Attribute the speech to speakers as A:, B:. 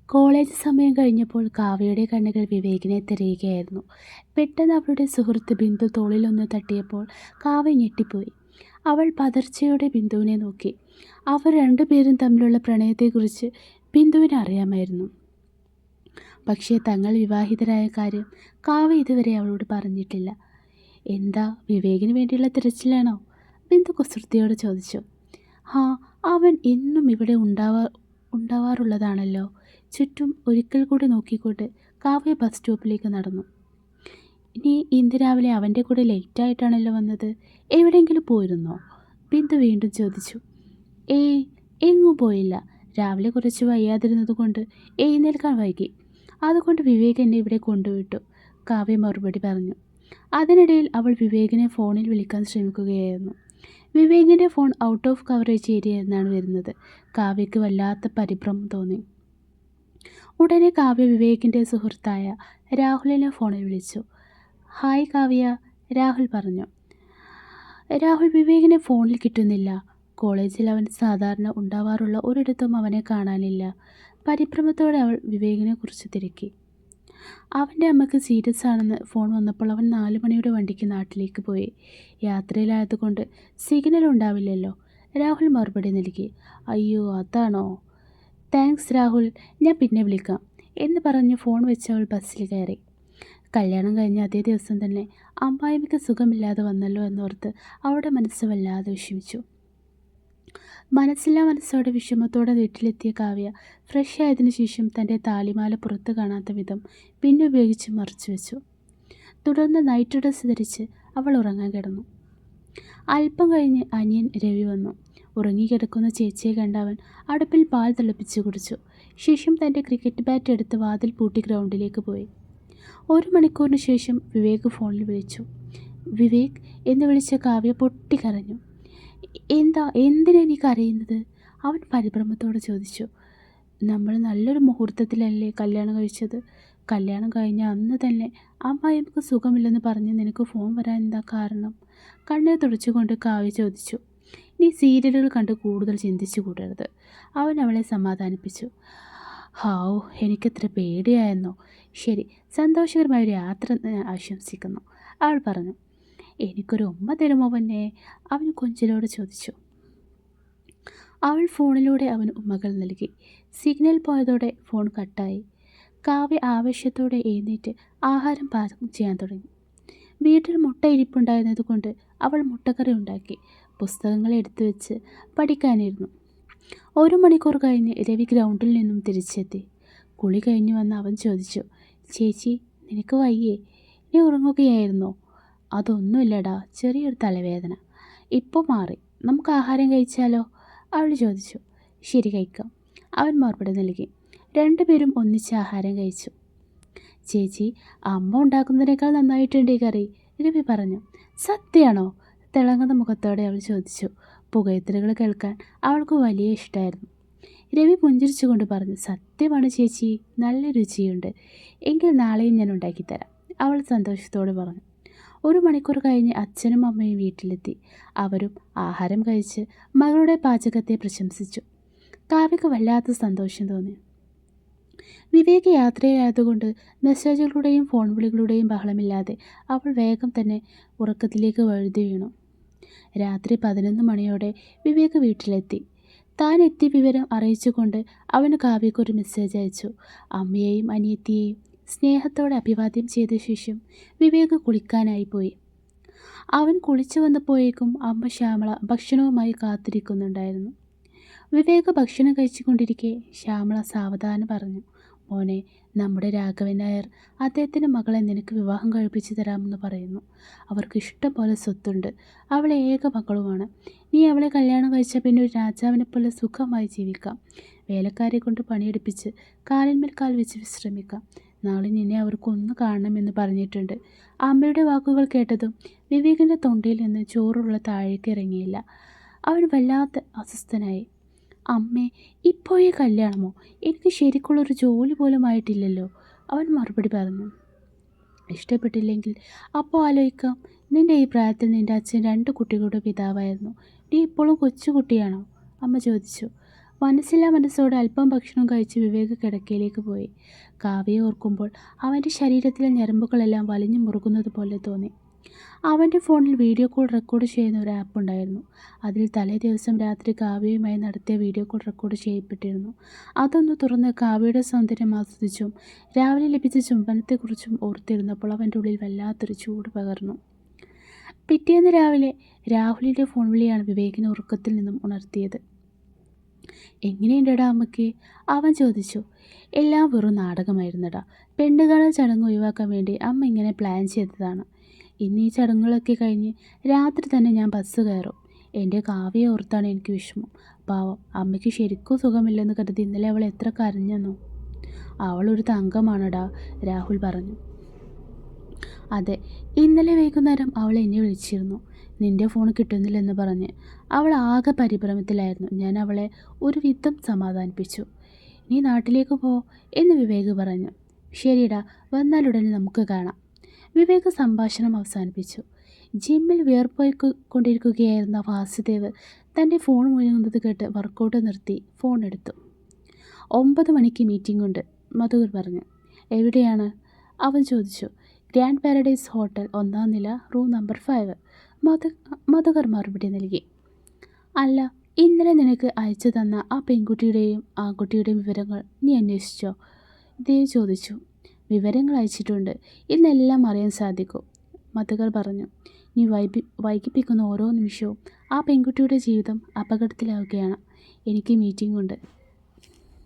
A: College സമയം കഴിഞ്ഞപ്പോൾ കാവ്യയുടെ കണ്ണുകൾ വിവേകിനെ തിരയുകയായിരുന്നു. പെട്ടെന്ന് അവളുടെ സുഹൃത്ത് ബിന്ദു തോളിലൊന്ന് തട്ടിയപ്പോൾ കാവ്യ ഞെട്ടിപ്പോയി. അവൾ പതർച്ചയോടെ ബിന്ദുവിനെ നോക്കി. അവർ രണ്ടുപേരും തമ്മിലുള്ള പ്രണയത്തെക്കുറിച്ച് ബിന്ദുവിന് അറിയാമായിരുന്നു. പക്ഷേ തങ്ങൾ വിവാഹിതരായ കാര്യം കാവ്യ ഇതുവരെ അവളോട് പറഞ്ഞിട്ടില്ല. എന്താ, വിവേകിന് വേണ്ടിയുള്ള തിരച്ചിലാണോ? ബിന്ദു കുസൃതിയോട് ചോദിച്ചു. ഹാ, അവൻ എന്നും ഇവിടെ ഉണ്ടാവാറുള്ളതാണല്ലോ. ചുറ്റും ഒരിക്കൽ കൂടി നോക്കിക്കൊണ്ട് കാവ്യ ബസ് സ്റ്റോപ്പിലേക്ക് നടന്നു. ഇനി ഇന്ന് രാവിലെ അവൻ്റെ കൂടെ ലേറ്റായിട്ടാണല്ലോ വന്നത്. എവിടെയെങ്കിലും പോയിരുന്നോ? ബിന്ദു വീണ്ടും ചോദിച്ചു. ഏയ്, എങ്ങും പോയില്ല. രാവിലെ കുറച്ച് വയ്യാതിരുന്നത് കൊണ്ട് എഴുന്നേൽക്കാൻ വൈകി. അതുകൊണ്ട് വിവേക് എന്നെ ഇവിടെ കൊണ്ടുവിട്ടു, കാവ്യ മറുപടി പറഞ്ഞു. അതിനിടയിൽ അവൾ വിവേകിനെ ഫോണിൽ വിളിക്കാൻ ശ്രമിക്കുകയായിരുന്നു. വിവേകിൻ്റെ phone out of coverage area എന്നാണ് വരുന്നത്. കാവ്യയ്ക്ക് വല്ലാത്ത പരിഭ്രമം തോന്നി. ഉടനെ കാവ്യ വിവേകിൻ്റെ സുഹൃത്തായ രാഹുലിനെ ഫോണിൽ വിളിച്ചു. ഹായ് കാവ്യ, രാഹുൽ പറഞ്ഞു. രാഹുൽ, വിവേകിനെ ഫോണിൽ കിട്ടുന്നില്ല. കോളേജിൽ അവൻ സാധാരണ ഉണ്ടാവാറുള്ള ഒരിടത്തും അവനെ കാണാനില്ല. പരിഭ്രമത്തോടെ അവൾ വിവേകിനെ കുറിച്ച് തിരക്കി. അവൻ്റെ അമ്മയ്ക്ക് സീരിയസ് ആണെന്ന് ഫോൺ വന്നപ്പോൾ അവൻ 4 മണിയുടെ വണ്ടിക്ക് നാട്ടിലേക്ക് പോയി. യാത്രയിലായതുകൊണ്ട് സിഗ്നൽ ഉണ്ടാവില്ലല്ലോ, രാഹുൽ മറുപടി നൽകി. അയ്യോ, അതാണോ? താങ്ക്സ് രാഹുൽ, ഞാൻ പിന്നെ വിളിക്കാം എന്ന് പറഞ്ഞ് ഫോൺ വെച്ച് അവൾ ബസ്സിൽ കയറി. കല്യാണം കഴിഞ്ഞ അതേ ദിവസം തന്നെ അമ്മായിമ്മയ്ക്ക് സുഖമില്ലാതെ വന്നല്ലോ എന്നോർത്ത് അവളുടെ മനസ്സ് വല്ലാതെ വിഷമിച്ചു. മനസ്സില്ലാ മനസ്സോടെ വിഷമത്തോടെ വീട്ടിലെത്തിയ കാവ്യ ഫ്രഷ് ആയതിനു ശേഷം തൻ്റെ താലിമാല പുറത്ത് കാണാത്ത വിധം പിന്നെ ഉപയോഗിച്ച് മറച്ചു വെച്ചു. തുടർന്ന് നൈറ്റ് ഡ്രസ്സ് ധരിച്ച് അവൾ ഉറങ്ങാൻ കിടന്നു. അല്പം കഴിഞ്ഞ് അനിയൻ രവി വന്നു. ഉറങ്ങിക്കിടക്കുന്ന ചേച്ചിയെ കണ്ട അവൻ അടുപ്പിൽ പാൽ തിളപ്പിച്ച് കുടിച്ചു. ശേഷം തൻ്റെ ക്രിക്കറ്റ് ബാറ്റ് എടുത്ത് വാതിൽ പൂട്ടി ഗ്രൗണ്ടിലേക്ക് പോയി. 1 മണിക്കൂറിന് ശേഷം വിവേക് ഫോണിൽ വിളിച്ചു. വിവേക് എന്ന് വിളിച്ച കാവ്യ പൊട്ടിക്കരഞ്ഞു. എന്തിനാ നീ കരയുന്നത്? അവൻ പരിഭ്രമത്തോടെ ചോദിച്ചു. നമ്മൾ നല്ലൊരു മുഹൂർത്തത്തിലല്ലേ കല്യാണം കഴിച്ചത്. കല്യാണം കഴിഞ്ഞ അന്ന് തന്നെ അമ്മായിമ്മക്ക് സുഖമില്ലെന്ന് പറഞ്ഞ് നിനക്ക് ഫോൺ വരാൻ എന്താ കാരണം? കണ്ണെ തുടച്ചുകൊണ്ട് കാവ്യ ചോദിച്ചു. നീ സീരിയലുകൾ കണ്ട് കൂടുതൽ ചിന്തിച്ചു കൂടരുത്, അവൻ അവളെ സമാധാനിപ്പിച്ചു. ഹാവൂ, എനിക്കത്ര പേടിയായെന്നോ. ശരി, സന്തോഷകരമായൊരു യാത്ര ആശംസിക്കുന്നു, അവൾ പറഞ്ഞു. എനിക്കൊരു ഉമ്മ തരുമോ പൊന്നെ? അവൻ കൊഞ്ചലോട് ചോദിച്ചു. അവൾ ഫോണിലൂടെ അവന് ഉമ്മകൾ നൽകി. സിഗ്നൽ പോയതോടെ ഫോൺ കട്ടായി. കാവ്യ ആവേശത്തോടെ എഴുന്നേറ്റ് ആഹാരം പാചകം ചെയ്യാൻ തുടങ്ങി. വീട്ടിൽ മുട്ട ഇരിപ്പുണ്ടായിരുന്നത് കൊണ്ട് അവൾ മുട്ടക്കറി ഉണ്ടാക്കി. പുസ്തകങ്ങൾ എടുത്തു വെച്ച് പഠിക്കാനിരുന്നു. 1 മണിക്കൂർ കഴിഞ്ഞ് രവി ഗ്രൗണ്ടിൽ നിന്നും തിരിച്ചെത്തി. കുളി കഴിഞ്ഞു വന്ന് അവൻ ചോദിച്ചു. ചേച്ചി, നിനക്ക് വയ്യേ? നീ ഉറങ്ങുകയായിരുന്നോ? അതൊന്നുമില്ലടാ, ചെറിയൊരു തലവേദന. ഇപ്പോൾ മാറി. നമുക്ക് ആഹാരം കഴിച്ചാലോ? അവൾ ചോദിച്ചു. ശരി, കഴിക്കാം, അവൻ മറുപടി നൽകി. രണ്ടുപേരും ഒന്നിച്ച് ആഹാരം കഴിച്ചു. ചേച്ചി, അമ്മ ഉണ്ടാക്കുന്നതിനേക്കാൾ നന്നായിട്ടുണ്ട് ഈ കറി, രവി പറഞ്ഞു. സത്യമാണോ? തിളങ്ങുന്ന മുഖത്തോടെ അവൾ ചോദിച്ചു. പുകയത്തലുകൾ കേൾക്കാൻ അവൾക്ക് വലിയ ഇഷ്ടമായിരുന്നു. രവി പുഞ്ചിരിച്ചുകൊണ്ട് പറഞ്ഞു. സത്യമാണ് ചേച്ചി, നല്ല രുചിയുണ്ട്. എങ്കിൽ നാളെയും ഞാൻ ഉണ്ടാക്കിത്തരാം, അവൾ സന്തോഷത്തോടെ പറഞ്ഞു. 1 മണിക്കൂർ കഴിഞ്ഞ് അച്ഛനും അമ്മയും വീട്ടിലെത്തി. അവരും ആഹാരം കഴിച്ച് മകളുടെ പാചകത്തെ പ്രശംസിച്ചു. കാവ്യക്ക് വല്ലാത്ത സന്തോഷം തോന്നി. വിവേക് യാത്രയായതുകൊണ്ട് മെസ്സേജുകളുടെയും ഫോൺ വിളികളുടെയും ബഹളമില്ലാതെ അവൾ വേഗം തന്നെ ഉറക്കത്തിലേക്ക് വഴുതി വീണു. രാത്രി 11 മണിയോടെ വിവേക് വീട്ടിലെത്തി. താൻ എത്തിയ വിവരം അറിയിച്ചുകൊണ്ട് അവന് കാവ്യക്കൊരു മെസ്സേജ് അയച്ചു. അമ്മയെയും അനിയത്തിയെയും സ്നേഹത്തോടെ അഭിവാദ്യം ചെയ്ത ശേഷം വിവേക് കുളിക്കാനായി പോയി. അവൻ കുളിച്ചു വന്നപ്പോഴേക്കും അമ്മ ശ്യാമള ഭക്ഷണവുമായി കാത്തിരിക്കുന്നുണ്ടായിരുന്നു. വിവേക് ഭക്ഷണം കഴിച്ചുകൊണ്ടിരിക്കെ ശ്യാമള സാവധാനം പറഞ്ഞു. മോനെ, നമ്മുടെ രാഘവൻ നായർ അദ്ദേഹത്തിൻ്റെ മകളെ നിനക്ക് വിവാഹം കഴിപ്പിച്ചു തരാമെന്ന് പറയുന്നു. അവർക്ക് ഇഷ്ടം പോലെ സ്വത്തുണ്ട്. അവളെ ഏക മകളുമാണ്. നീ അവളെ കല്യാണം കഴിച്ചാൽ പിന്നെ ഒരു രാജാവിനെ പോലെ സുഖമായി ജീവിക്കാം. വേലക്കാരെ കൊണ്ട് പണിയെടുപ്പിച്ച് കാലിന്മേൽ കാൽ വെച്ച് വിശ്രമിക്കാം. നാളെ നിന്നെ അവർക്കൊന്ന് കാണണമെന്ന് പറഞ്ഞിട്ടുണ്ട്. അമ്മയുടെ വാക്കുകൾ കേട്ടതും വിവേകിൻ്റെ തൊണ്ടയിൽ നിന്ന് ചോറുള്ള താഴേക്ക് ഇറങ്ങിയില്ല. അവൻ വല്ലാത്ത അസ്വസ്ഥനായി. അമ്മേ, ഇപ്പോഴേ കല്യാണമോ? എനിക്ക് ശരിക്കുള്ളൊരു ജോലി പോലും ആയിട്ടില്ലല്ലോ, അവൻ മറുപടി പറഞ്ഞു. ഇഷ്ടപ്പെട്ടില്ലെങ്കിൽ അപ്പോൾ ആലോചിക്കാം. നിൻ്റെ ഈ പ്രായത്തിൽ നിൻ്റെ അച്ഛൻ 2 കുട്ടികളുടെ പിതാവായിരുന്നു. നീ ഇപ്പോഴും കൊച്ചുകുട്ടിയാണോ? അമ്മ ചോദിച്ചു. മനസ്സില്ലാ മനസ്സോടെ അല്പം ഭക്ഷണം കഴിച്ച് വിവേക് കിടക്കയിലേക്ക് പോയി. കാവ്യയെ ഓർക്കുമ്പോൾ അവൻ്റെ ശരീരത്തിലെ ഞരമ്പുകളെല്ലാം വലിഞ്ഞു മുറുകുന്നത് പോലെ തോന്നി. അവൻ്റെ ഫോണിൽ വീഡിയോ കോൾ റെക്കോർഡ് ചെയ്യുന്ന ഒരു ആപ്പ് ഉണ്ടായിരുന്നു. അതിൽ തലേ ദിവസം രാത്രി കാവ്യയുമായി നടത്തിയ വീഡിയോ കോൾ റെക്കോർഡ് ചെയ്യപ്പെട്ടിരുന്നു. അതൊന്ന് തുറന്ന് കാവ്യയുടെ സൗന്ദര്യം ആസ്വദിച്ചും രാവിലെ ലഭിച്ച ചുംബനത്തെക്കുറിച്ചും ഓർത്തിരുന്നപ്പോൾ അവൻ്റെ ഉള്ളിൽ വല്ലാത്തൊരു ചൂട് പകർന്നു. പിറ്റേന്ന് രാവിലെ രാഹുലിൻ്റെ ഫോൺ വിളിയാണ് വിവേകിനെ ഉറക്കത്തിൽ നിന്നും ഉണർത്തിയത്. "എങ്ങനെയുണ്ടടാ അമ്മയ്ക്ക്?" അവൻ ചോദിച്ചു. "എല്ലാം വെറും നാടകമായിരുന്നടാ. പെണ്ണുകാണൽ ചടങ്ങ് ഒഴിവാക്കാൻ വേണ്ടി അമ്മ ഇങ്ങനെ പ്ലാൻ ചെയ്തതാണ്. ഇന്ന് ഈ ചടങ്ങുകളൊക്കെ കഴിഞ്ഞ് രാത്രി തന്നെ ഞാൻ ബസ് കയറും. എൻ്റെ കാവ്യയെ ഓർത്താണ് എനിക്ക് വിഷമം. പാവം, അമ്മയ്ക്ക് ശരിക്കും സുഖമില്ലെന്ന് കരുതി ഇന്നലെ അവൾ എത്ര കരഞ്ഞെന്നോ." "അവളൊരു തങ്കമാണെടാ," രാഹുൽ പറഞ്ഞു. "അതെ, ഇന്നലെ വൈകുന്നേരം അവൾ എന്നെ വിളിച്ചിരുന്നു. നിൻ്റെ ഫോൺ കിട്ടുന്നില്ലെന്ന് പറഞ്ഞ്. അവൾ ആകെ പരിഭ്രമത്തിലായിരുന്നു. ഞാൻ അവളെ ഒരു വിധം സമാധാനിപ്പിച്ചു. നീ നാട്ടിലേക്ക് പോ എന്ന് വിവേക് പറഞ്ഞു. ശരിടാ, വന്നാലുടനെ നമുക്ക് കാണാം." വിവേക് സംഭാഷണം അവസാനിപ്പിച്ചു. ജിമ്മിൽ കൊണ്ടിരിക്കുകയായിരുന്ന വാസുദേവ് തൻ്റെ ഫോൺ മുഴങ്ങുന്നത് കേട്ട് വർക്കൗട്ട് നിർത്തി ഫോൺ എടുത്തു. 9 മണിക്ക് മീറ്റിംഗ് ഉണ്ട്, മധുകർ പറഞ്ഞു. "എവിടെയാണ്?" അവൻ ചോദിച്ചു. "ഗ്രാൻഡ് പാരഡൈസ് ഹോട്ടൽ, 1ാം നില, റൂം നമ്പർ 5. മധുകർ മറുപടി നൽകി. "അല്ല, ഇന്നലെ നിനക്ക് അയച്ചു തന്ന ആ പെൺകുട്ടിയുടെയും ആൺകുട്ടിയുടെയും വിവരങ്ങൾ നീ അന്വേഷിച്ചോ?" ദേവ് ചോദിച്ചു. "വിവരങ്ങൾ അയച്ചിട്ടുണ്ട്. ഇന്നെല്ലാം അറിയാൻ സാധിക്കും," മധുകർ പറഞ്ഞു. "നീ വൈകിപ്പിക്കുന്ന ഓരോ നിമിഷവും ആ പെൺകുട്ടിയുടെ ജീവിതം അപകടത്തിലാവുകയാണ്. എനിക്ക് മീറ്റിംഗ് ഉണ്ട്."